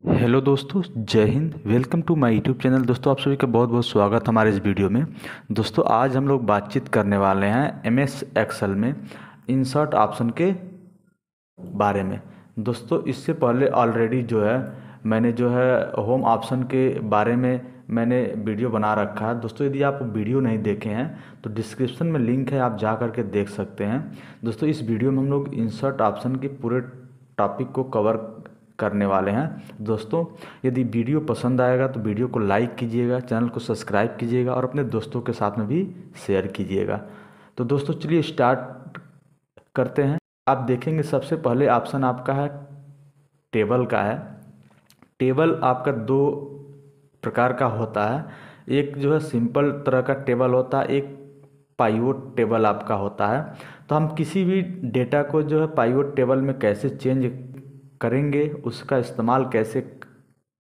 Hello दोस्तों, जय हिंद। Welcome to my YouTube channel. दोस्तों, आप सभी का बहुत बहुत स्वागत हमारे इस वीडियो में। दोस्तों, आज हम लोग बातचीत करने वाले हैं एमएस एक्सेल में इंसर्ट ऑप्शन के बारे में। दोस्तों, इससे पहले ऑलरेडी जो है मैंने जो है होम ऑप्शन के बारे में मैंने वीडियो बना रखा है। दोस्तों, यदि आप वीडियो नहीं देखे हैं तो डिस्क्रिप्शन में लिंक है, आप जा करके देख सकते हैं। दोस्तों, इस वीडियो में हम लोग इंसर्ट ऑप्शन के पूरे टॉपिक को कवर करने वाले हैं। दोस्तों, यदि वीडियो पसंद आएगा तो वीडियो को लाइक कीजिएगा, चैनल को सब्सक्राइब कीजिएगा और अपने दोस्तों के साथ में भी शेयर कीजिएगा। तो दोस्तों, चलिए स्टार्ट करते हैं। आप देखेंगे सबसे पहले ऑप्शन आपका है टेबल का है। टेबल आपका दो प्रकार का होता है। एक जो है सिंपल तरह का टेबल होता है, एक पाइवोट टेबल आपका होता है। तो हम किसी भी डेटा को जो है पाइवोट टेबल में कैसे चेंज करेंगे, उसका इस्तेमाल कैसे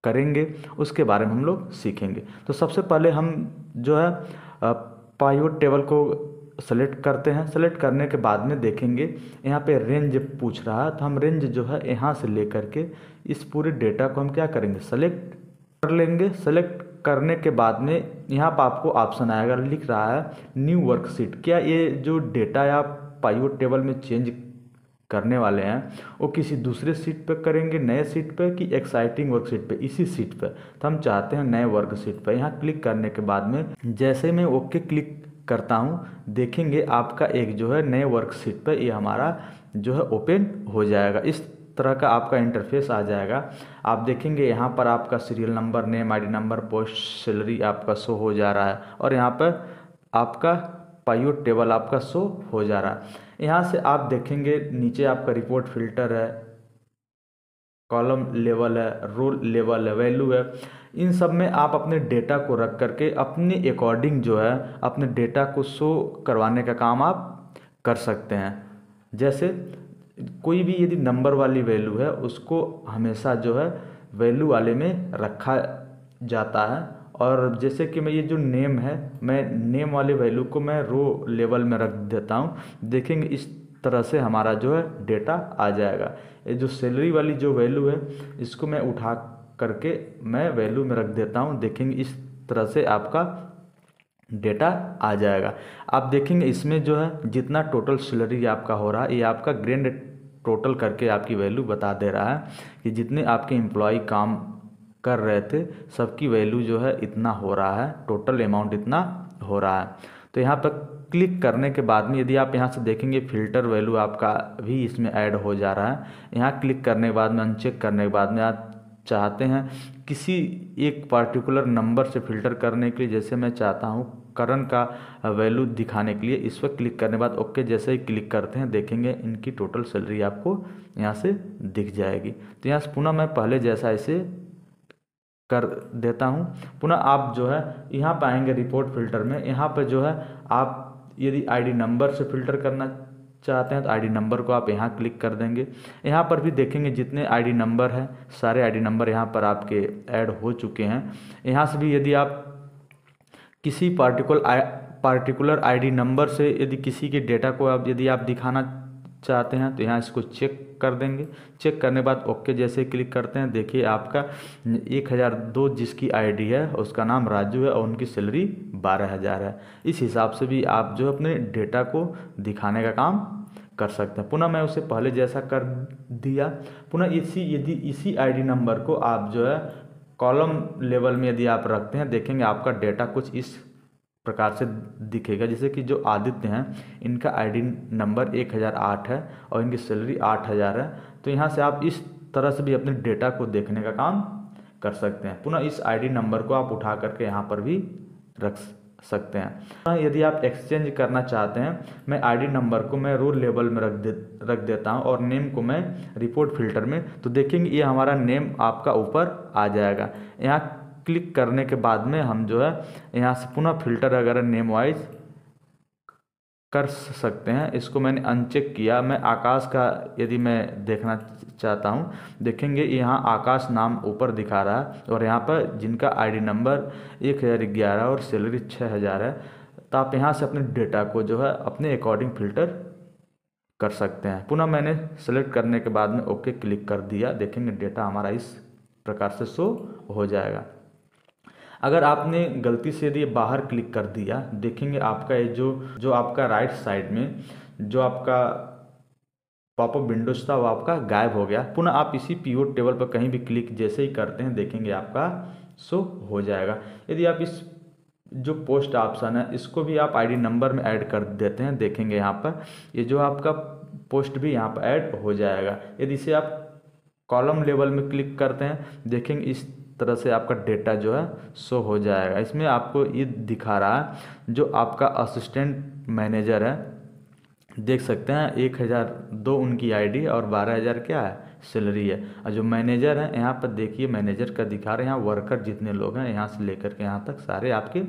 करेंगे, उसके बारे में हम लोग सीखेंगे। तो सबसे पहले हम जो है पाइवोट टेबल को सेलेक्ट करते हैं। सेलेक्ट करने के बाद में देखेंगे यहाँ पे रेंज पूछ रहा है, तो हम रेंज जो है यहाँ से लेकर के इस पूरे डेटा को हम क्या करेंगे, सेलेक्ट कर लेंगे। सेलेक्ट करने के बाद में यहाँ पर आपको ऑप्शन आएगा, लिख रहा है न्यू वर्कशीट। क्या ये जो डेटा आप पाइवोट टेबल में चेंज करने वाले हैं वो किसी दूसरे सीट पे करेंगे, नए सीट पे, कि एक्साइटिंग वर्कशीट पे, इसी सीट पे? तो हम चाहते हैं नए वर्कशीट पे। यहाँ क्लिक करने के बाद में जैसे मैं ओके क्लिक करता हूँ, देखेंगे आपका एक जो है नए वर्कशीट पे ये हमारा जो है ओपन हो जाएगा। इस तरह का आपका इंटरफेस आ जाएगा। आप देखेंगे यहाँ पर आपका serial number, name, ID number, post, salary आपका शो हो जा रहा है और यहाँ पर आपका पाइवोट टेबल आपका शो हो जा रहा है। यहाँ से आप देखेंगे नीचे आपका रिपोर्ट फिल्टर है, कॉलम लेवल है, रो लेवल है, वैल्यू है। इन सब में आप अपने डेटा को रख करके अपने अकॉर्डिंग जो है अपने डेटा को शो करवाने का काम आप कर सकते हैं। जैसे कोई भी यदि नंबर वाली वैल्यू है उसको हमेशा जो है वैल्यू वाले में रखा जाता है। और जैसे कि मैं ये जो नेम है, मैं नेम वाले वैल्यू को मैं रो लेवल में रख देता हूँ। देखेंगे इस तरह से हमारा जो है डेटा आ जाएगा। ये जो सैलरी वाली जो वैल्यू है इसको मैं उठा करके मैं वैल्यू में रख देता हूँ। देखेंगे इस तरह से आपका डेटा आ जाएगा। आप देखेंगे इसमें जो है जितना टोटल सैलरी आपका हो रहा है ये आपका ग्रैंड टोटल करके आपकी वैल्यू बता दे रहा है कि जितने आपके एम्प्लॉय काम कर रहे थे सबकी वैल्यू जो है इतना हो रहा है, टोटल अमाउंट इतना हो रहा है। तो यहाँ पर क्लिक करने के बाद में यदि आप यहाँ से देखेंगे फिल्टर वैल्यू आपका भी इसमें ऐड हो जा रहा है। यहाँ क्लिक करने के बाद में अनचेक करने के बाद में आप चाहते हैं किसी एक पार्टिकुलर नंबर से फिल्टर करने के लिए, जैसे मैं चाहता हूँ करंट का वैल्यू दिखाने के लिए, इस पर क्लिक करने के बाद ओके जैसे ही क्लिक करते हैं देखेंगे इनकी टोटल सैलरी आपको यहाँ से दिख जाएगी। तो यहाँ से पुनः मैं पहले जैसा इसे कर देता हूँ। पुनः आप जो है यहाँ पर आएंगे रिपोर्ट फिल्टर में। यहाँ पर जो है आप यदि आईडी नंबर से फिल्टर करना चाहते हैं तो आईडी नंबर को आप यहाँ क्लिक कर देंगे। यहाँ पर भी देखेंगे जितने आईडी नंबर हैं सारे आईडी नंबर यहाँ पर आपके ऐड हो चुके हैं। यहाँ से भी यदि आप किसी पार्टिकुलर आईडी नंबर से यदि किसी के डेटा को यदि आप दिखाना चाहते हैं तो यहाँ इसको चेक कर देंगे। चेक करने के बाद ओके जैसे क्लिक करते हैं, देखिए आपका 1002 जिसकी आईडी है उसका नाम राजू है और उनकी सैलरी 12,000 है। इस हिसाब से भी आप जो अपने डेटा को दिखाने का काम कर सकते हैं। पुनः मैं उसे पहले जैसा कर दिया। पुनः यदि इसी आईडी नंबर को आप जो है कॉलम लेवल में यदि आप रखते हैं, देखेंगे आपका डेटा कुछ इस प्रकार से दिखेगा। जैसे कि जो आदित्य हैं इनका आईडी नंबर 1008 है और इनकी सैलरी 8,000 है। तो यहाँ से आप इस तरह से भी अपने डेटा को देखने का काम कर सकते हैं। पुनः इस आईडी नंबर को आप उठा करके यहाँ पर भी रख सकते हैं। यदि आप एक्सचेंज करना चाहते हैं, मैं आईडी नंबर को मैं रो लेवल में रख देता हूं और नेम को मैं रिपोर्ट फिल्टर में, तो देखेंगे ये हमारा नेम आपका ऊपर आ जाएगा। यहाँ क्लिक करने के बाद में हम जो है यहाँ से पुनः फिल्टर वगैरह नेम वाइज कर सकते हैं। इसको मैंने अनचेक किया। मैं आकाश का यदि मैं देखना चाहता हूँ, देखेंगे यहाँ आकाश नाम ऊपर दिखा रहा है और यहाँ पर जिनका आईडी नंबर 1011 और सैलरी 6,000 है। तो आप यहाँ से अपने डेटा को जो है अपने अकॉर्डिंग फिल्टर कर सकते हैं। पुनः मैंने सेलेक्ट करने के बाद में ओके क्लिक कर दिया। देखेंगे डेटा हमारा इस प्रकार से शो हो जाएगा। अगर आपने गलती से यदि बाहर क्लिक कर दिया, देखेंगे आपका ये जो आपका राइट साइड में जो आपका पॉपअप विंडोज था वो आपका गायब हो गया। पुनः आप इसी पीओ टेबल पर कहीं भी क्लिक जैसे ही करते हैं, देखेंगे आपका शो हो जाएगा। यदि आप इस जो पोस्ट ऑप्शन है इसको भी आप आईडी नंबर में ऐड कर देते हैं, देखेंगे यहाँ पर ये जो आपका पोस्ट भी यहाँ पर ऐड हो जाएगा। यदि इसे आप कॉलम लेवल में क्लिक करते हैं, देखेंगे इस तरह से आपका डेटा जो है शो हो जाएगा। इसमें आपको ये दिखा रहा है जो आपका असिस्टेंट मैनेजर है, देख सकते हैं 1002 उनकी आईडी और 12,000 क्या है सैलरी है। और जो मैनेजर है यहाँ पर देखिए मैनेजर का दिखा रहे हैं, यहाँ वर्कर जितने लोग हैं यहाँ से लेकर के यहाँ तक सारे आपके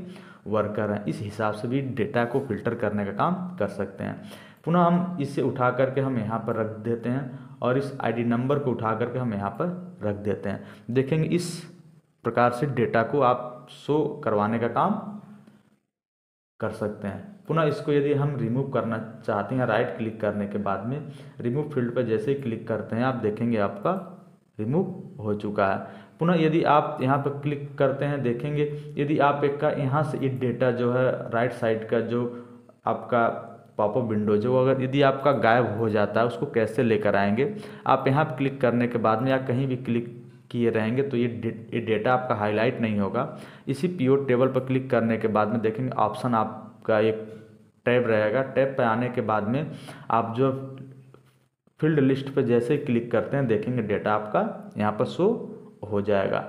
वर्कर हैं। इस हिसाब से भी डेटा को फिल्टर करने का काम कर सकते हैं। पुनः हम इसे उठा करके हम यहाँ पर रख देते हैं और इस आईडी नंबर को उठा करके हम यहाँ पर रख देते हैं। देखेंगे इस प्रकार से डेटा को आप शो करवाने का काम कर सकते हैं। पुनः इसको यदि हम रिमूव करना चाहते हैं, राइट क्लिक करने के बाद में रिमूव फील्ड पर जैसे ही क्लिक करते हैं आप देखेंगे आपका रिमूव हो चुका है। पुनः यदि आप यहाँ पर क्लिक करते हैं, देखेंगे यदि आप एक का यहाँ से ये डेटा जो है राइट साइड का जो आपका पॉपअप विंडो जो अगर यदि आपका गायब हो जाता है उसको कैसे लेकर आएंगे। आप यहाँ पर क्लिक करने के बाद में या कहीं भी क्लिक किए रहेंगे तो ये डेटा आपका हाईलाइट नहीं होगा। इसी पीओ टेबल पर क्लिक करने के बाद में देखेंगे ऑप्शन आपका एक टैब रहेगा। टैब पे आने के बाद में आप जो फील्ड लिस्ट पे जैसे ही क्लिक करते हैं, देखेंगे डेटा आपका यहाँ पर शो हो जाएगा।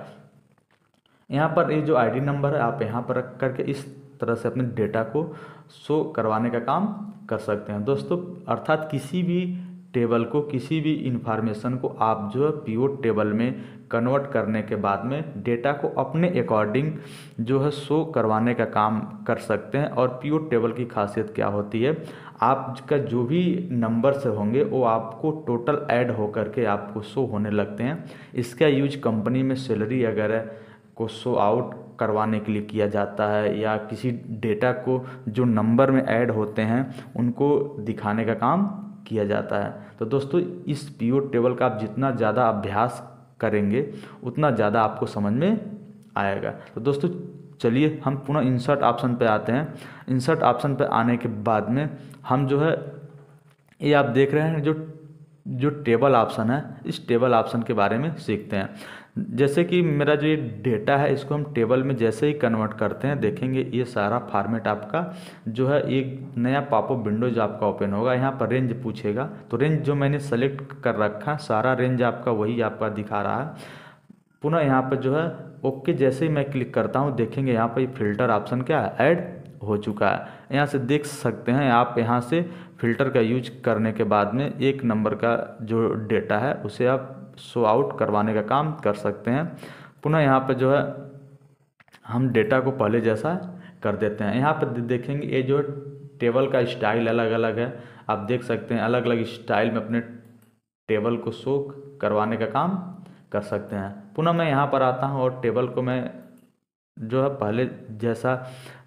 यहाँ पर ये जो आईडी नंबर है आप यहाँ पर रख करके इस तरह से अपने डेटा को शो करवाने का काम कर सकते हैं दोस्तों। अर्थात किसी भी टेबल को, किसी भी इंफॉर्मेशन को आप जो है पीओ टेबल में कन्वर्ट करने के बाद में डेटा को अपने अकॉर्डिंग जो है शो करवाने का काम कर सकते हैं। और पीओ टेबल की खासियत क्या होती है, आपका जो भी नंबर से होंगे वो आपको टोटल ऐड होकर के आपको शो होने लगते हैं। इसका यूज कंपनी में सैलरी वगैरह को शो आउट करवाने के लिए किया जाता है, या किसी डेटा को जो नंबर में ऐड होते हैं उनको दिखाने का काम किया जाता है। तो दोस्तों इस पीओ टेबल का आप जितना ज़्यादा अभ्यास करेंगे उतना ज़्यादा आपको समझ में आएगा। तो दोस्तों चलिए हम पुनः इंसर्ट ऑप्शन पे आते हैं। इंसर्ट ऑप्शन पे आने के बाद में हम जो है ये आप देख रहे हैं जो टेबल ऑप्शन है, इस टेबल ऑप्शन के बारे में सीखते हैं। जैसे कि मेरा जो ये डेटा है इसको हम टेबल में जैसे ही कन्वर्ट करते हैं, देखेंगे ये सारा फॉर्मेट आपका जो है एक नया पॉपअप विंडो जो आपका ओपन होगा। यहाँ पर रेंज पूछेगा, तो रेंज जो मैंने सेलेक्ट कर रखा सारा रेंज आपका वही आपका दिखा रहा है। पुनः यहाँ पर जो है ओके जैसे ही मैं क्लिक करता हूँ, देखेंगे यहाँ पर फिल्टर ऑप्शन क्या है ऐड हो चुका है। यहाँ से देख सकते हैं आप, यहाँ से फिल्टर का यूज करने के बाद में एक नंबर का जो डेटा है उसे आप शो आउट करवाने का काम कर सकते हैं। पुनः यहाँ पर जो है हम डेटा को पहले जैसा कर देते हैं। यहाँ पर देखेंगे ये जो टेबल का स्टाइल अलग अलग है, आप देख सकते हैं अलग अलग स्टाइल में अपने टेबल को शो करवाने का काम कर सकते हैं। पुनः मैं यहाँ पर आता हूँ और टेबल को मैं जो है पहले जैसा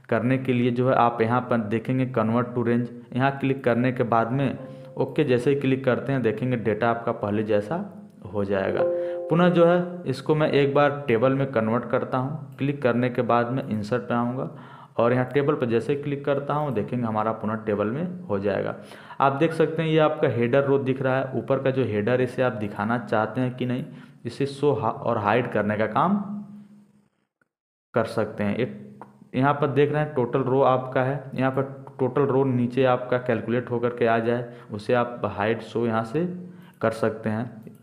करने के लिए जो है आप यहाँ पर देखेंगे कन्वर्ट टू रेंज, यहाँ क्लिक करने के बाद में ओके जैसे ही क्लिक करते हैं, देखेंगे डेटा आपका पहले जैसा हो जाएगा। पुनः जो है इसको मैं एक बार टेबल में कन्वर्ट करता हूँ। क्लिक करने के बाद में इंसर्ट पे आऊँगा और यहाँ टेबल पर जैसे ही क्लिक करता हूँ, देखेंगे हमारा पुनः टेबल में हो जाएगा। आप देख सकते हैं ये आपका हेडर रो दिख रहा है, ऊपर का जो हेडर इसे आप दिखाना चाहते हैं कि नहीं, इसे शो और हाइड करने का काम कर सकते हैं। यहाँ पर देख रहे हैं टोटल रो आपका है, यहाँ पर टोटल रो नीचे आपका कैलकुलेट होकर के आ जाए उसे आप हाइड शो यहाँ से कर सकते हैं।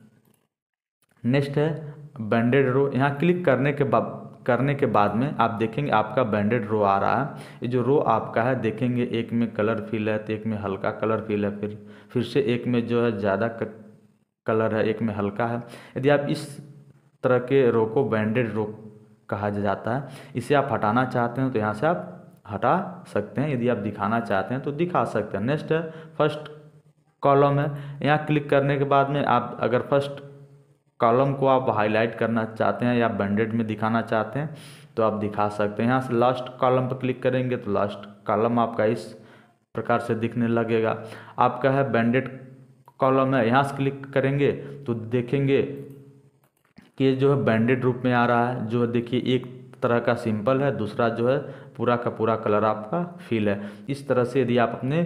नेक्स्ट है बैंडेड रो, यहाँ क्लिक करने के बाद में आप देखेंगे आपका बैंडेड रो आ रहा है। ये जो रो आपका है देखेंगे एक में कलर फिल है तो एक में हल्का कलर फिल है, फिर से एक में जो है ज़्यादा कलर है, एक में हल्का है। यदि आप इस तरह के रो को बैंडेड रो कहा जाता है। इसे आप हटाना चाहते हैं तो यहाँ से आप हटा सकते हैं, यदि आप दिखाना चाहते हैं तो दिखा सकते हैं। नेक्स्ट है फर्स्ट कॉलम है, यहाँ क्लिक करने के बाद में आप अगर फर्स्ट कॉलम को आप हाईलाइट करना चाहते हैं या बैंडेड में दिखाना चाहते हैं तो आप दिखा सकते हैं। यहाँ से लास्ट कॉलम पर क्लिक करेंगे तो लास्ट कॉलम आपका इस प्रकार से दिखने लगेगा। आपका है बैंडेड कॉलम है, यहाँ से क्लिक करेंगे तो देखेंगे कि ये जो है बैंडेड रूप में आ रहा है, जो है देखिए एक तरह का सिंपल है, दूसरा जो है पूरा का पूरा कलर आपका फिल है। इस तरह से यदि आप अपने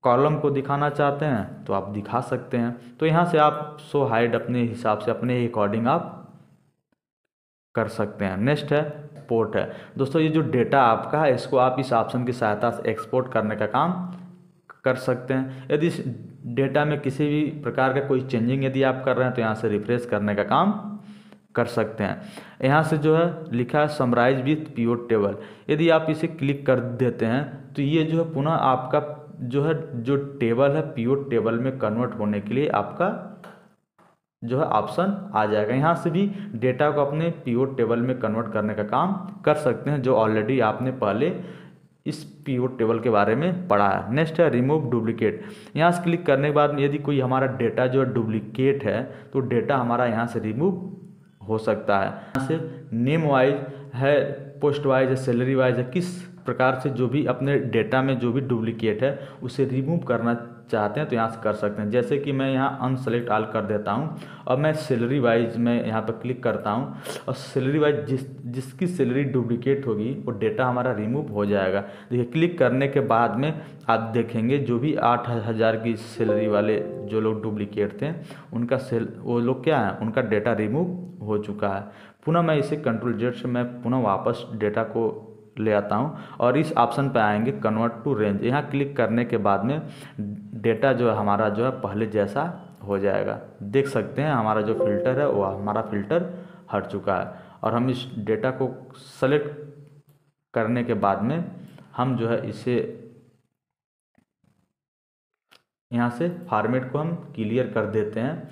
कॉलम को दिखाना चाहते हैं तो आप दिखा सकते हैं। तो यहाँ से आप शो हाइड अपने हिसाब से अपने अकॉर्डिंग आप कर सकते हैं। नेक्स्ट है पोर्ट है। दोस्तों ये जो डेटा आपका है इसको आप इस ऑप्शन की सहायता से एक्सपोर्ट करने का काम कर सकते हैं। यदि इस डेटा में किसी भी प्रकार का कोई चेंजिंग यदि आप कर रहे हैं तो यहाँ से रिफ्रेश करने का काम कर सकते हैं। यहाँ से जो है लिखा है समराइज विथ पिवट टेबल, यदि आप इसे क्लिक कर देते हैं तो ये जो है पुनः आपका जो है जो टेबल है पिवट टेबल में कन्वर्ट होने के लिए आपका जो है ऑप्शन आ जाएगा। यहाँ से भी डेटा को अपने पिवट टेबल में कन्वर्ट करने का काम कर सकते हैं, जो ऑलरेडी आपने पहले इस पिवट टेबल के बारे में पढ़ा है। नेक्स्ट है रिमूव डुप्लीकेट। यहाँ से क्लिक करने के बाद यदि कोई हमारा डेटा जो है डुप्लीकेट है तो डेटा हमारा यहाँ से रिमूव हो सकता है। यहाँ से नेम वाइज है, पोस्ट वाइज है, सैलरी वाइज है, किस प्रकार से जो भी अपने डेटा में जो भी डुप्लीकेट है उसे रिमूव करना चाहते हैं तो यहाँ से कर सकते हैं। जैसे कि मैं यहाँ अनसेलेक्ट ऑल कर देता हूँ और मैं सैलरी वाइज में यहाँ पर क्लिक करता हूँ और सैलरी वाइज जिसकी सैलरी डुप्लीकेट होगी वो डेटा हमारा रिमूव हो जाएगा। देखिए क्लिक करने के बाद में आप देखेंगे जो भी 8,000 की सैलरी वाले जो लोग डुप्लीकेट थे उनका वो लोग क्या है, उनका डेटा रिमूव हो चुका है। पुनः मैं इसे कंट्रोल जेड से मैं पुनः वापस डेटा को ले आता हूँ और इस ऑप्शन पे आएंगे कन्वर्ट टू रेंज। यहाँ क्लिक करने के बाद में डेटा जो है हमारा जो है पहले जैसा हो जाएगा। देख सकते हैं हमारा जो फिल्टर है वो हमारा फिल्टर हट चुका है। और हम इस डेटा को सेलेक्ट करने के बाद में हम जो है इसे यहाँ से फॉर्मेट को हम क्लियर कर देते हैं।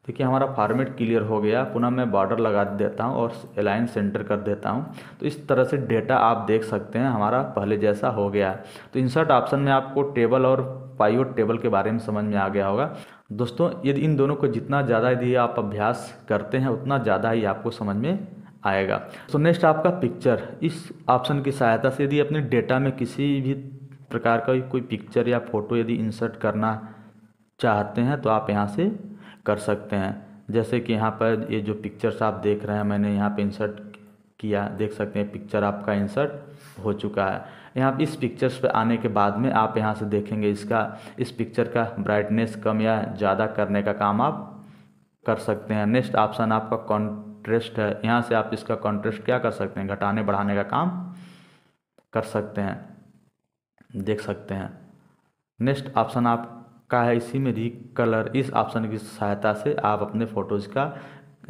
देखिए हमारा फॉर्मेट क्लियर हो गया। पुनः मैं बॉर्डर लगा देता हूँ और अलाइन सेंटर कर देता हूँ। तो इस तरह से डेटा आप देख सकते हैं हमारा पहले जैसा हो गया है। तो इंसर्ट ऑप्शन में आपको टेबल और पाइवट टेबल के बारे में समझ में आ गया होगा। दोस्तों यदि इन दोनों को जितना ज़्यादा यदि आप अभ्यास करते हैं उतना ज़्यादा ही आपको समझ में आएगा। तो नेक्स्ट आपका पिक्चर। इस ऑप्शन की सहायता से यदि अपने डेटा में किसी भी प्रकार का कोई पिक्चर या फोटो यदि इंसर्ट करना चाहते हैं तो आप यहाँ से कर सकते हैं। जैसे कि यहाँ पर ये जो पिक्चर्स आप देख रहे हैं मैंने यहाँ पे इंसर्ट किया, देख सकते हैं पिक्चर आपका इंसर्ट हो चुका है। यहाँ इस पिक्चर्स पे आने के बाद में आप यहाँ से देखेंगे इस पिक्चर का ब्राइटनेस कम या ज़्यादा करने का काम आप कर सकते हैं। नेक्स्ट ऑप्शन आपका कॉन्ट्रास्ट है। यहाँ से आप इसका कॉन्ट्रास्ट क्या कर सकते हैं, घटाने बढ़ाने का काम कर सकते हैं, देख सकते हैं। नेक्स्ट ऑप्शन आप का है इसी में रिकलर। इस ऑप्शन की सहायता से आप अपने फ़ोटोज़ का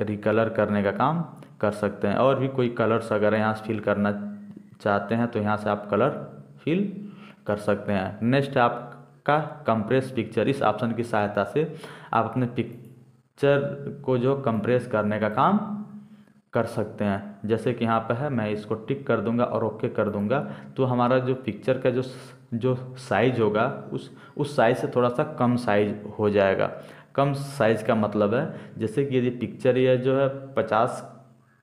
रिकलर करने का काम कर सकते हैं। और भी कोई कलर्स अगर यहाँ से फिल करना चाहते हैं तो यहाँ से आप कलर फिल कर सकते हैं। नेक्स्ट आपका कंप्रेस पिक्चर। इस ऑप्शन की सहायता से आप अपने पिक्चर को जो कंप्रेस करने का काम कर सकते हैं। जैसे कि यहाँ पर है, मैं इसको टिक कर दूंगा और ओके कर दूंगा तो हमारा जो पिक्चर का जो साइज होगा उस साइज से थोड़ा सा कम साइज हो जाएगा। कम साइज का मतलब है जैसे कि यदि पिक्चर ये जो है 50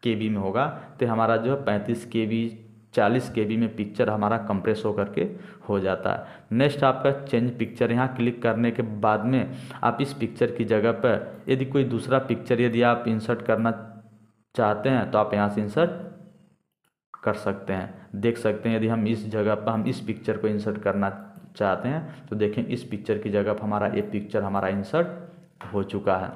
KB में होगा तो हमारा जो है 35 KB 40 KB में पिक्चर हमारा कंप्रेस होकर के हो जाता है। नेक्स्ट आपका चेंज पिक्चर। यहाँ क्लिक करने के बाद में आप इस पिक्चर की जगह पर यदि कोई दूसरा पिक्चर यदि आप इंसर्ट करना चाहते हैं तो आप यहाँ से इंसर्ट कर सकते हैं। देख सकते हैं यदि हम इस जगह पर हम इस पिक्चर को इंसर्ट करना चाहते हैं तो देखें इस पिक्चर की जगह पर हमारा ये पिक्चर हमारा इंसर्ट हो चुका है।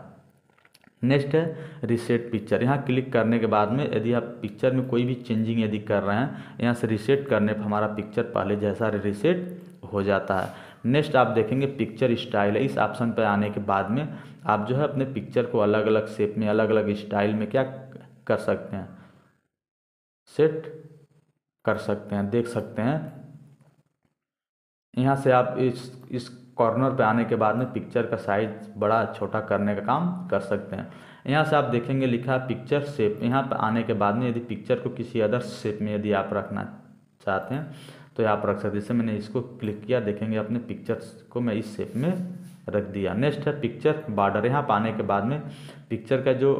नेक्स्ट है रीसेट पिक्चर। यहाँ क्लिक करने के बाद में यदि आप पिक्चर में कोई भी चेंजिंग यदि कर रहे हैं यहाँ से रीसेट करने पर हमारा पिक्चर पहले जैसा रीसेट हो जाता है। नेक्स्ट आप देखेंगे पिक्चर स्टाइल है। इस ऑप्शन पर आने के बाद में आप जो है अपने पिक्चर को अलग अलग शेप में अलग अलग स्टाइल में क्या कर सकते हैं, सेट कर सकते हैं। देख सकते हैं यहाँ से आप इस कॉर्नर पे आने के बाद में पिक्चर का साइज बड़ा छोटा करने का काम कर सकते हैं। यहाँ से आप देखेंगे लिखा है पिक्चर शेप। यहाँ पर आने के बाद में यदि पिक्चर को किसी अदर शेप में यदि आप रखना चाहते हैं तो आप रख सकते हैं। जैसे मैंने इसको क्लिक किया, देखेंगे अपने पिक्चर्स को मैं इस शेप में रख दिया। नेक्स्ट है पिक्चर बॉर्डर। यहाँ पर आने के बाद में पिक्चर का जो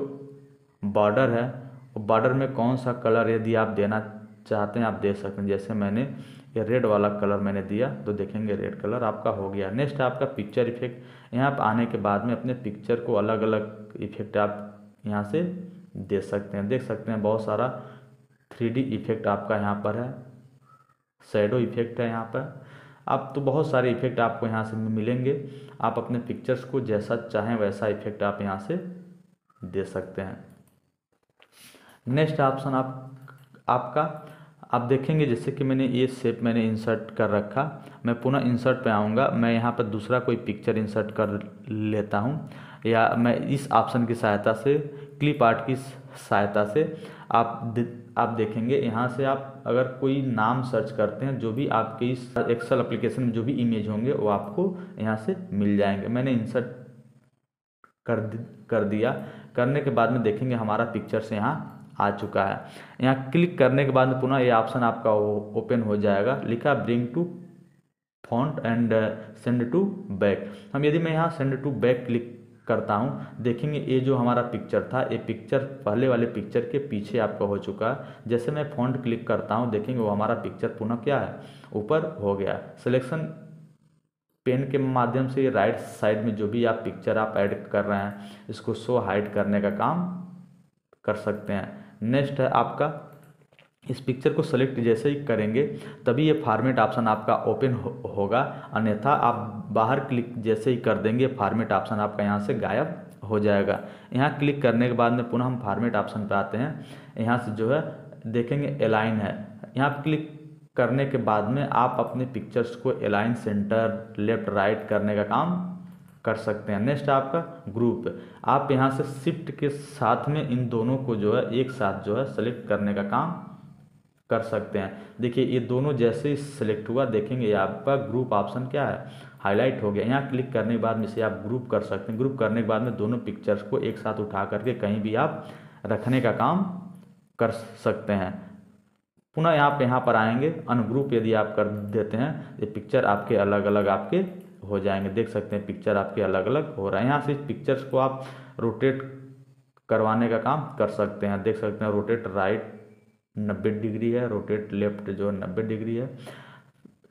बॉर्डर है बॉर्डर में कौन सा कलर यदि आप देना चाहते हैं आप दे सकते हैं। जैसे मैंने ये रेड वाला कलर मैंने दिया तो देखेंगे रेड कलर आपका हो गया। नेक्स्ट आपका पिक्चर इफेक्ट। यहाँ पर आने के बाद में अपने पिक्चर को अलग अलग इफेक्ट आप यहाँ से दे सकते हैं। देख सकते हैं बहुत सारा 3D इफेक्ट आपका यहाँ पर है, शैडो इफेक्ट है यहाँ पर। आप तो बहुत सारे इफेक्ट आपको यहाँ से मिलेंगे। आप अपने पिक्चर्स को जैसा चाहें वैसा इफेक्ट आप यहाँ से दे सकते हैं। नेक्स्ट ऑप्शन आपका आप देखेंगे जैसे कि मैंने ये शेप मैंने इंसर्ट कर रखा, मैं पुनः इंसर्ट पे आऊँगा। मैं यहाँ पर दूसरा कोई पिक्चर इंसर्ट कर लेता हूँ, या मैं इस ऑप्शन की सहायता से, क्लिप आर्ट की सहायता से आप देखेंगे यहाँ से आप अगर कोई नाम सर्च करते हैं, जो भी आपके इस एक्सेल एप्लीकेशन में जो भी इमेज होंगे वो आपको यहाँ से मिल जाएंगे। मैंने इंसर्ट कर दिया। करने के बाद में देखेंगे हमारा पिक्चर से यहाँ आ चुका है। यहाँ क्लिक करने के बाद में पुनः ये ऑप्शन आपका ओपन हो जाएगा, लिखा bring to front and send to back. हम यदि मैं यहाँ सेंड टू बैक क्लिक करता हूँ, देखेंगे ये जो हमारा पिक्चर था, ये पिक्चर पहले वाले पिक्चर के पीछे आपका हो चुका है। जैसे मैं फॉन्ट क्लिक करता हूँ, देखेंगे वो हमारा पिक्चर पुनः क्या है, ऊपर हो गया। सिलेक्शन पेन के माध्यम से राइट साइड में जो भी आप पिक्चर आप ऐड कर रहे हैं, इसको शो हाइड करने का काम कर सकते हैं। नेक्स्ट है आपका, इस पिक्चर को सेलेक्ट जैसे ही करेंगे तभी ये फॉर्मेट ऑप्शन आपका ओपन होगा, अन्यथा आप बाहर क्लिक जैसे ही कर देंगे फॉर्मेट ऑप्शन आपका यहाँ से गायब हो जाएगा। यहाँ क्लिक करने के बाद में पुनः हम फॉर्मेट ऑप्शन पे आते हैं। यहाँ से जो है देखेंगे अलाइन है, यहाँ क्लिक करने के बाद में आप अपने पिक्चर्स को अलाइन, सेंटर, लेफ्ट, राइट करने का काम कर सकते हैं। नेक्स्ट आपका ग्रुप, आप यहाँ से शिफ्ट के साथ में इन दोनों को जो है एक साथ जो है सेलेक्ट करने का काम कर सकते हैं। देखिए ये दोनों जैसे ही सेलेक्ट हुआ, देखेंगे ये आपका ग्रुप ऑप्शन क्या है, हाईलाइट हो गया। यहाँ क्लिक करने के बाद में इसे आप ग्रुप कर सकते हैं। ग्रुप करने के बाद में दोनों पिक्चर्स को एक साथ उठा करके कहीं भी आप रखने का काम कर सकते हैं। पुनः यहाँ पर आएंगे, अनग्रुप यदि आप कर देते हैं, ये पिक्चर आपके अलग अलग आपके हो जाएंगे। देख सकते हैं पिक्चर आपके अलग अलग हो रहा है। यहाँ से पिक्चर्स को आप रोटेट करवाने का काम कर सकते हैं। देख सकते हैं रोटेट राइट 90 डिग्री है, रोटेट लेफ्ट जो 90 डिग्री है,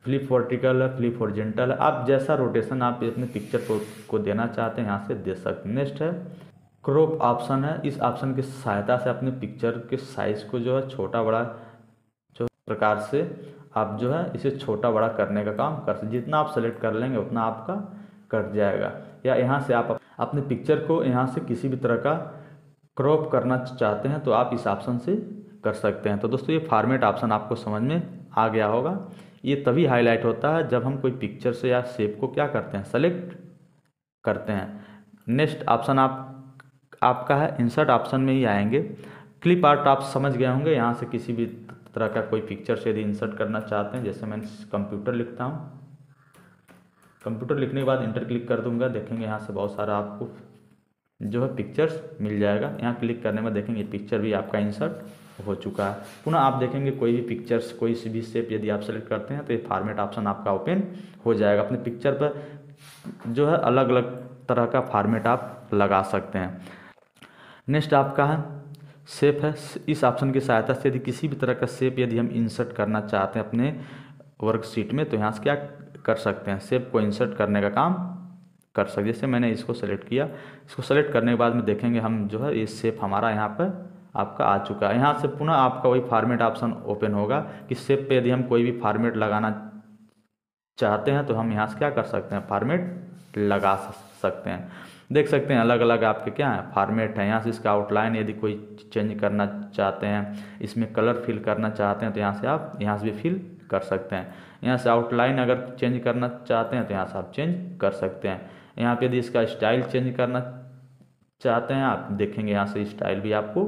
फ्लिप वर्टिकल है, फ्लिप हॉरिजॉन्टल है। आप जैसा रोटेशन आप अपने पिक्चर को देना चाहते हैं यहाँ से दे सकते हैं। नेक्स्ट है क्रॉप ऑप्शन है। इस ऑप्शन की सहायता से अपने पिक्चर के साइज को जो है छोटा बड़ा जो प्रकार से आप जो है इसे छोटा बड़ा करने का काम कर सकते। जितना आप सेलेक्ट कर लेंगे उतना आपका कट जाएगा। या यहाँ से आप अपने पिक्चर को यहाँ से किसी भी तरह का क्रॉप करना चाहते हैं तो आप इस ऑप्शन से कर सकते हैं। तो दोस्तों ये फॉर्मेट ऑप्शन आपको समझ में आ गया होगा। ये तभी हाईलाइट होता है जब हम कोई पिक्चर से या शेप को क्या करते हैं, सेलेक्ट करते हैं। नेक्स्ट ऑप्शन आपका है इंसर्ट ऑप्शन में ही आएंगे। क्लिप आर्ट आप समझ गए होंगे, यहाँ से किसी भी तरह का कोई पिक्चर से यदि इंसर्ट करना चाहते हैं, जैसे मैं कंप्यूटर लिखता हूँ, कंप्यूटर लिखने के बाद इंटर क्लिक कर दूंगा, देखेंगे यहाँ से बहुत सारा आपको जो है पिक्चर्स मिल जाएगा। यहाँ क्लिक करने में देखेंगे पिक्चर भी आपका इंसर्ट हो चुका है। पुनः आप देखेंगे कोई भी पिक्चर्स, कोई सी भी शेप यदि आप सेलेक्ट करते हैं तो ये फॉर्मेट ऑप्शन आपका ओपन हो जाएगा। अपने पिक्चर पर जो है अलग अलग तरह का फॉर्मेट आप लगा सकते हैं। नेक्स्ट आपका है शेप है। इस ऑप्शन की सहायता से यदि किसी भी तरह का शेप यदि हम इंसर्ट करना चाहते हैं अपने वर्कशीट में तो यहाँ से क्या कर सकते हैं, शेप को इंसर्ट करने का काम कर सकते। जैसे मैंने इसको सेलेक्ट किया, इसको सेलेक्ट करने के बाद में देखेंगे हम जो है ये शेप हमारा यहाँ पर आपका आ चुका है। यहाँ से पुनः आपका वही फॉर्मेट ऑप्शन ओपन होगा कि शेप पे यदि हम कोई भी फॉर्मेट लगाना चाहते हैं तो हम यहाँ से क्या कर सकते हैं, फॉर्मेट लगा सकते हैं। देख सकते हैं अलग अलग आपके क्या है फॉर्मेट है। यहाँ से इसका आउटलाइन यदि कोई चेंज करना चाहते हैं, इसमें कलर फिल करना चाहते हैं तो यहाँ से आप यहाँ से भी फिल कर सकते हैं। यहाँ से आउटलाइन अगर चेंज करना चाहते हैं तो यहाँ से आप चेंज कर सकते हैं। यहाँ पे यदि इसका स्टाइल चेंज करना चाहते हैं आप देखेंगे यहाँ से स्टाइल भी आपको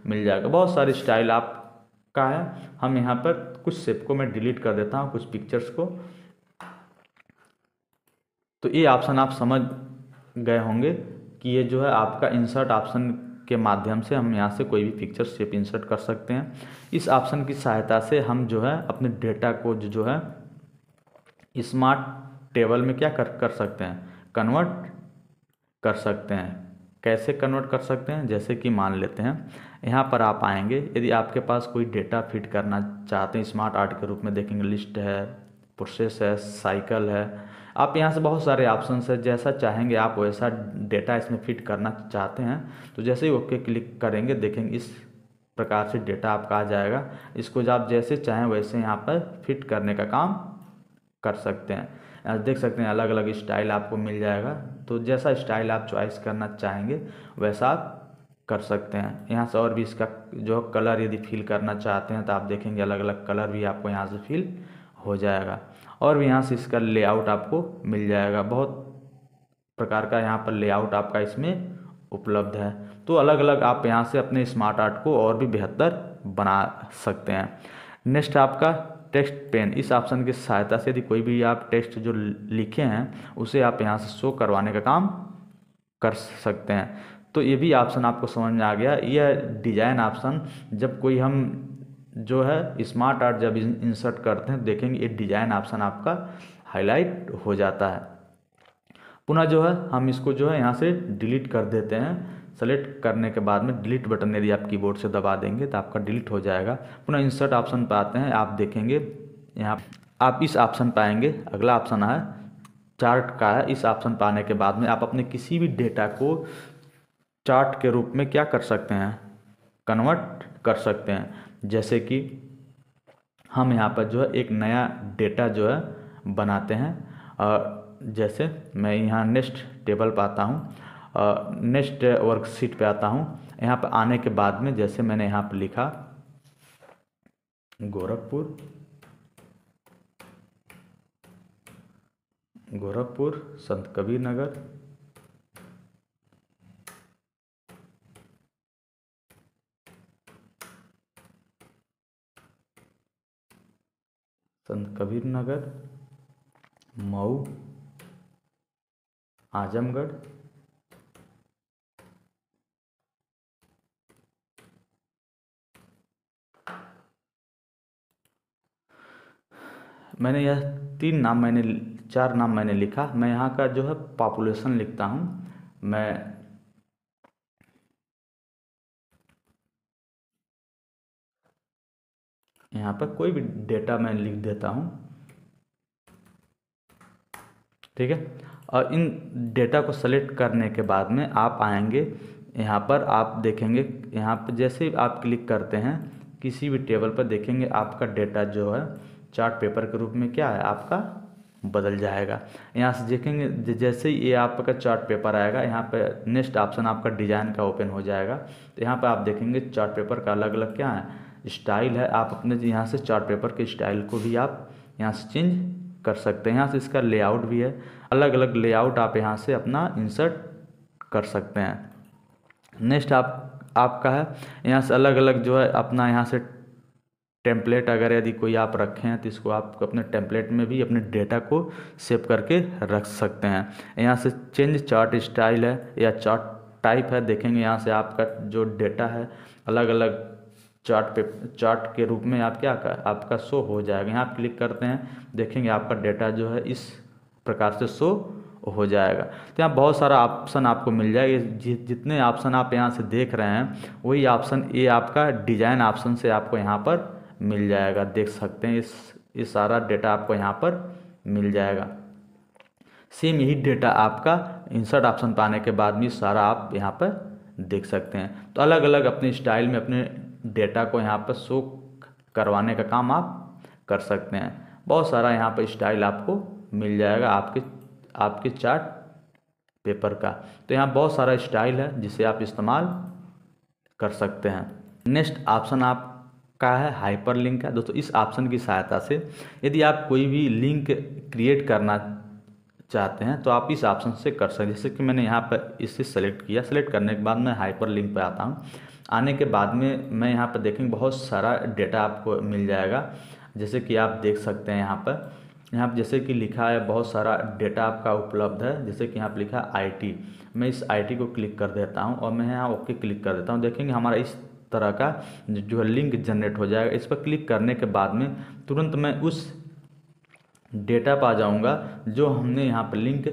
मिल जाएगा। बहुत सारे स्टाइल आपका है। हम यहाँ पर कुछ शेप को मैं डिलीट कर देता हूँ, कुछ पिक्चर्स को। तो ये ऑप्शन आप समझ गए होंगे कि ये जो है आपका इंसर्ट ऑप्शन के माध्यम से हम यहाँ से कोई भी पिक्चर शेप इंसर्ट कर सकते हैं। इस ऑप्शन की सहायता से हम जो है अपने डेटा को जो है स्मार्ट टेबल में क्या कर सकते हैं, कन्वर्ट कर सकते हैं। कैसे कन्वर्ट कर सकते हैं, जैसे कि मान लेते हैं यहाँ पर आप आएंगे, यदि आपके पास कोई डेटा फिट करना चाहते हैं स्मार्ट आर्ट के रूप में, देखेंगे लिस्ट है, प्रोसेस है, साइकिल है, आप यहाँ से बहुत सारे ऑप्शंस है, जैसा चाहेंगे आप वैसा डेटा इसमें फिट करना चाहते हैं तो जैसे ही ओके क्लिक करेंगे देखेंगे इस प्रकार से डेटा आपका आ जाएगा। इसको आप जैसे चाहें वैसे यहाँ पर फिट करने का काम कर सकते हैं। देख सकते हैं अलग अलग स्टाइल आपको मिल जाएगा, तो जैसा स्टाइल आप चॉइस करना चाहेंगे वैसा आप कर सकते हैं। यहाँ से और भी इसका जो कलर यदि फिल करना चाहते हैं तो आप देखेंगे अलग अलग कलर भी आपको यहाँ से फिल हो जाएगा, और भी यहाँ से इसका लेआउट आपको मिल जाएगा। बहुत प्रकार का यहाँ पर लेआउट आपका इसमें उपलब्ध है, तो अलग अलग आप यहाँ से अपने स्मार्ट आर्ट को और भी बेहतर बना सकते हैं। नेक्स्ट आपका टेक्स्ट पेन, इस ऑप्शन की सहायता से यदि कोई भी आप टेक्स्ट जो लिखे हैं उसे आप यहाँ से शो करवाने का काम कर सकते हैं। तो ये भी ऑप्शन आपको समझ में आ गया। यह डिजाइन ऑप्शन जब कोई हम जो है स्मार्ट आर्ट जब इंसर्ट करते हैं देखेंगे ये डिजाइन ऑप्शन आपका हाईलाइट हो जाता है। पुनः जो है हम इसको जो है यहाँ से डिलीट कर देते हैं। सेलेक्ट करने के बाद में डिलीट बटन यदि आप कीबोर्ड से दबा देंगे तो आपका डिलीट हो जाएगा। पुनः इंसर्ट ऑप्शन पर आते हैं, आप देखेंगे यहाँ आप इस ऑप्शन पर आएंगे, अगला ऑप्शन है चार्ट का है। इस ऑप्शन पर आने के बाद में आप अपने किसी भी डेटा को चार्ट के रूप में क्या कर सकते हैं, कन्वर्ट कर सकते हैं। जैसे कि हम यहाँ पर जो है एक नया डेटा जो है बनाते हैं, और जैसे मैं यहाँ नेक्स्ट टेबल पर आता हूँ, नेक्स्ट वर्कशीट पे आता हूँ। यहाँ पर आने के बाद में जैसे मैंने यहाँ पर लिखा गोरखपुर संत कबीर नगर, संत कबीर नगर, मऊ, आजमगढ़, मैंने यह चार नाम मैंने लिखा। मैं यहाँ का जो है पॉपुलेशन लिखता हूँ। मैं यहाँ पर कोई भी डेटा मैं लिख देता हूँ, ठीक है। और इन डेटा को सेलेक्ट करने के बाद में आप आएंगे यहाँ पर, आप देखेंगे यहाँ पर जैसे ही आप क्लिक करते हैं किसी भी टेबल पर देखेंगे आपका डेटा जो है चार्ट पेपर के रूप में क्या है आपका बदल जाएगा। यहाँ से देखेंगे जैसे ही ये आपका चार्ट पेपर आएगा, यहाँ पे नेक्स्ट ऑप्शन आपका डिज़ाइन का ओपन हो जाएगा। तो यहाँ पर आप देखेंगे चार्ट पेपर का अलग अलग क्या है स्टाइल है। आप अपने यहाँ से चार्ट पेपर के स्टाइल को भी आप यहाँ से चेंज कर सकते हैं। यहाँ से इसका लेआउट भी है, अलग अलग लेआउट आप यहाँ से अपना इंसर्ट कर सकते हैं। नेक्स्ट आपका है यहाँ से अलग अलग जो है अपना यहाँ से टेम्पलेट, अगर यदि कोई आप रखे हैं तो इसको आप अपने टेम्पलेट में भी अपने डेटा को सेव करके रख सकते हैं। यहाँ से चेंज चार्ट स्टाइल है या चार्ट टाइप है, देखेंगे यहाँ से आपका जो डेटा है अलग अलग चार्ट के रूप में आप क्या कर आपका शो हो जाएगा। यहाँ आप क्लिक करते हैं देखेंगे आपका डेटा जो है इस प्रकार से शो हो जाएगा। तो यहाँ बहुत सारा ऑप्शन आपको मिल जाएगा। जितने ऑप्शन आप यहाँ से देख रहे हैं वही ऑप्शन ये आपका डिजाइन ऑप्शन से आपको यहाँ पर मिल जाएगा। देख सकते हैं इस सारा डेटा आपको यहाँ पर मिल जाएगा। सेम यही डेटा आपका इंसर्ट ऑप्शन पाने के बाद भी सारा आप यहाँ पर देख सकते हैं। तो अलग अलग अपने स्टाइल में अपने डेटा को यहाँ पर शो करवाने का काम आप कर सकते हैं। बहुत सारा यहाँ पर स्टाइल आपको मिल जाएगा आपके चार्ट पेपर का। तो यहाँ बहुत सारा स्टाइल है जिसे आप इस्तेमाल कर सकते हैं। नेक्स्ट ऑप्शन आपका है हाइपर लिंक है। दोस्तों इस ऑप्शन की सहायता से यदि आप कोई भी लिंक क्रिएट करना चाहते हैं तो आप इस ऑप्शन से कर सकते हैं। जैसे कि मैंने यहाँ पर इसे सेलेक्ट किया, सेलेक्ट करने के बाद मैं हाइपर लिंक पे आता हूँ। आने के बाद में मैं यहाँ पर देखेंगे बहुत सारा डेटा आपको मिल जाएगा। जैसे कि आप देख सकते हैं यहाँ पर जैसे कि लिखा है बहुत सारा डेटा आपका उपलब्ध है। जैसे कि यहाँ पर लिखा है IT, मैं इस IT को क्लिक कर देता हूँ और मैं यहाँ ओके क्लिक कर देता हूँ। देखेंगे हमारा इस तरह का जो है लिंक जनरेट हो जाएगा। इस पर क्लिक करने के बाद में तुरंत मैं उस डेटा पर आ जाऊँगा जो हमने यहाँ पर लिंक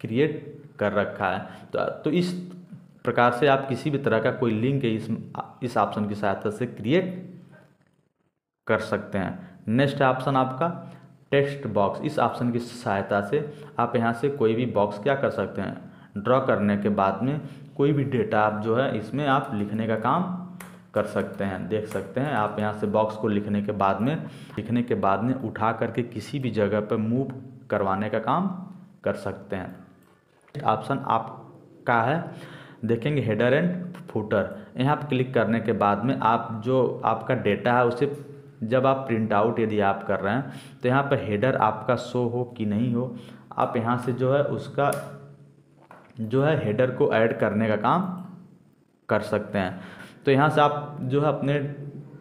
क्रिएट कर रखा है। तो इस प्रकार से आप किसी भी तरह का कोई लिंक इस ऑप्शन की सहायता से क्रिएट कर सकते हैं। नेक्स्ट ऑप्शन आपका टेक्स्ट बॉक्स। इस ऑप्शन की सहायता से आप यहाँ से कोई भी बॉक्स क्या कर सकते हैं, ड्रॉ करने के बाद में कोई भी डेटा आप जो है इसमें आप लिखने का काम कर सकते हैं। देख सकते हैं आप यहाँ से बॉक्स को लिखने के बाद में उठा करके किसी भी जगह पर मूव करवाने का काम कर सकते हैं। ऑप्शन आपका है देखेंगे हेडर एंड फुटर। यहाँ पर क्लिक करने के बाद में आप जो आपका डेटा है उसे जब आप प्रिंट आउट यदि आप कर रहे हैं तो यहाँ पर हेडर आपका शो हो कि नहीं हो, आप यहाँ से जो है उसका जो है हेडर को ऐड करने का काम कर सकते हैं। तो यहाँ से आप जो है अपने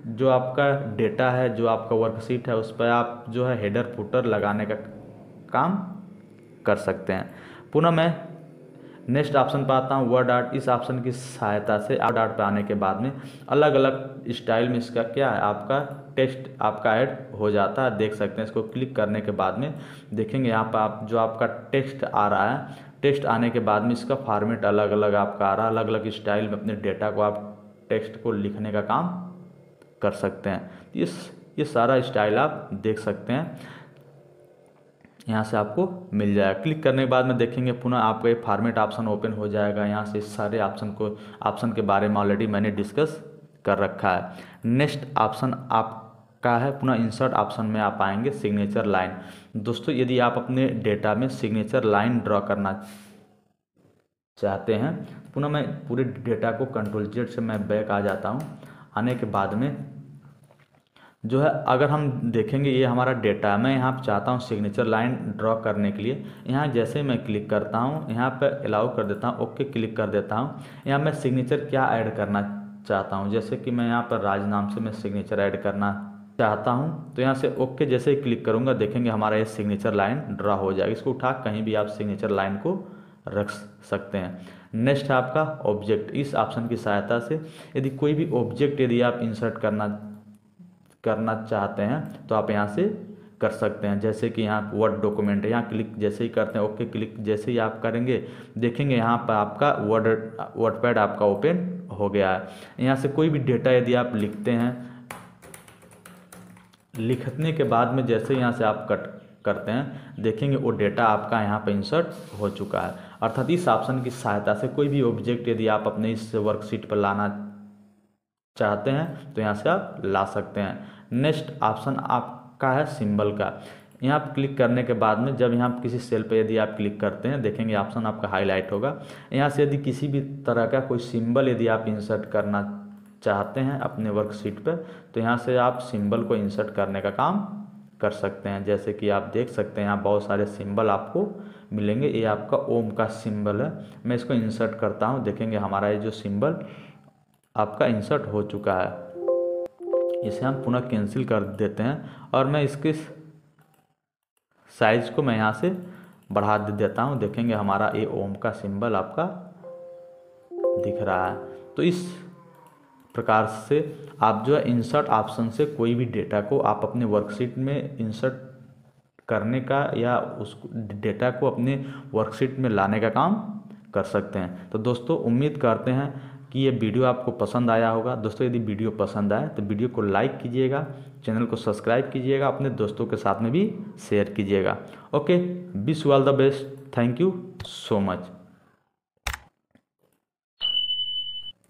जो आपका डेटा है, जो आपका वर्कशीट है, उस पर आप जो है हेडर फुटर लगाने का काम कर सकते हैं। पुनः मैं नेक्स्ट ऑप्शन पर आता हूँ वर्ड आर्ट। इस ऑप्शन की सहायता से वर्ड आर्ट पर आने के बाद में अलग अलग स्टाइल में इसका क्या है आपका टेक्स्ट आपका ऐड हो जाता है। देख सकते हैं इसको क्लिक करने के बाद में देखेंगे यहाँ पर आप जो आपका टेक्स्ट आ रहा है, टेक्स्ट आने के बाद में इसका फॉर्मेट अलग अलग आपका आ रहा है। अलग अलग स्टाइल में अपने डेटा को आप टेक्स्ट को लिखने का काम कर सकते हैं। ये सारा स्टाइल आप देख सकते हैं, यहाँ से आपको मिल जाएगा। क्लिक करने के बाद में देखेंगे पुनः आपका ये फॉर्मेट ऑप्शन ओपन हो जाएगा। यहाँ से सारे ऑप्शन के बारे में ऑलरेडी मैंने डिस्कस कर रखा है। नेक्स्ट ऑप्शन आपका है पुनः इंसर्ट ऑप्शन में आप आएंगे सिग्नेचर लाइन। दोस्तों यदि आप अपने डेटा में सिग्नेचर लाइन ड्रॉ करना चाहते हैं, पुनः मैं पूरे डेटा को कंट्रोल-Z से मैं बैक आ जाता हूँ। आने के बाद में जो है अगर हम देखेंगे ये हमारा डेटा है, मैं यहाँ पर चाहता हूँ सिग्नेचर लाइन ड्रॉ करने के लिए। यहाँ जैसे मैं क्लिक करता हूँ, यहाँ पर अलाउ कर देता हूँ, ओके क्लिक कर देता हूँ। यहाँ मैं सिग्नेचर क्या ऐड करना चाहता हूँ, जैसे कि मैं यहाँ पर राज नाम से मैं सिग्नेचर ऐड करना चाहता हूँ, तो यहाँ से ओके जैसे ही क्लिक करूँगा देखेंगे हमारा ये सिग्नेचर लाइन ड्रॉ हो जाएगा। इसको उठा कहीं भी आप सिग्नेचर लाइन को रख सकते हैं। नेक्स्ट है आपका ऑब्जेक्ट। इस ऑप्शन की सहायता से यदि कोई भी ऑब्जेक्ट यदि आप इंसर्ट करना चाहते हैं तो आप यहाँ से कर सकते हैं। जैसे कि यहाँ वर्ड डॉक्यूमेंट है, यहाँ क्लिक जैसे ही करते हैं ओके क्लिक जैसे ही आप करेंगे देखेंगे यहाँ पर आपका वर्डपैड आपका ओपन हो गया है। यहाँ से कोई भी डेटा यदि आप लिखते हैं, लिखने के बाद में जैसे यहाँ से आप कट करते हैं देखेंगे वो डेटा आपका यहाँ पर इंसर्ट हो चुका है। अर्थात इस ऑप्शन की सहायता से कोई भी ऑब्जेक्ट यदि आप अपने इस वर्कशीट पर लाना चाहते हैं तो यहाँ से आप ला सकते हैं। नेक्स्ट ऑप्शन आपका है सिंबल का। यहाँ पर क्लिक करने के बाद में जब यहाँ किसी सेल पर यदि आप क्लिक करते हैं देखेंगे ऑप्शन आपका हाईलाइट होगा। यहाँ से यदि किसी भी तरह का कोई सिंबल यदि आप इंसर्ट करना चाहते हैं अपने वर्कशीट पर तो यहाँ से आप सिंबल को इंसर्ट करने का काम कर सकते हैं। जैसे कि आप देख सकते हैं यहाँ बहुत सारे सिंबल आपको मिलेंगे। ये आपका ओम का सिंबल है, मैं इसको इंसर्ट करता हूँ। देखेंगे हमारा ये जो सिंबल आपका इंसर्ट हो चुका है। इसे हम पुनः कैंसिल कर देते हैं और मैं इसके साइज को मैं यहाँ से बढ़ा देता हूँ। देखेंगे हमारा ये ओम का सिंबल आपका दिख रहा है। तो इस प्रकार से आप जो है इंसर्ट ऑप्शन से कोई भी डेटा को आप अपने वर्कशीट में इंसर्ट करने का या उस डेटा को अपने वर्कशीट में लाने का काम कर सकते हैं। तो दोस्तों उम्मीद करते हैं कि ये वीडियो आपको पसंद आया होगा। दोस्तों यदि वीडियो पसंद आए तो वीडियो को लाइक कीजिएगा, चैनल को सब्सक्राइब कीजिएगा, अपने दोस्तों के साथ में भी शेयर कीजिएगा। Okay, wish you all the best. Thank you so much.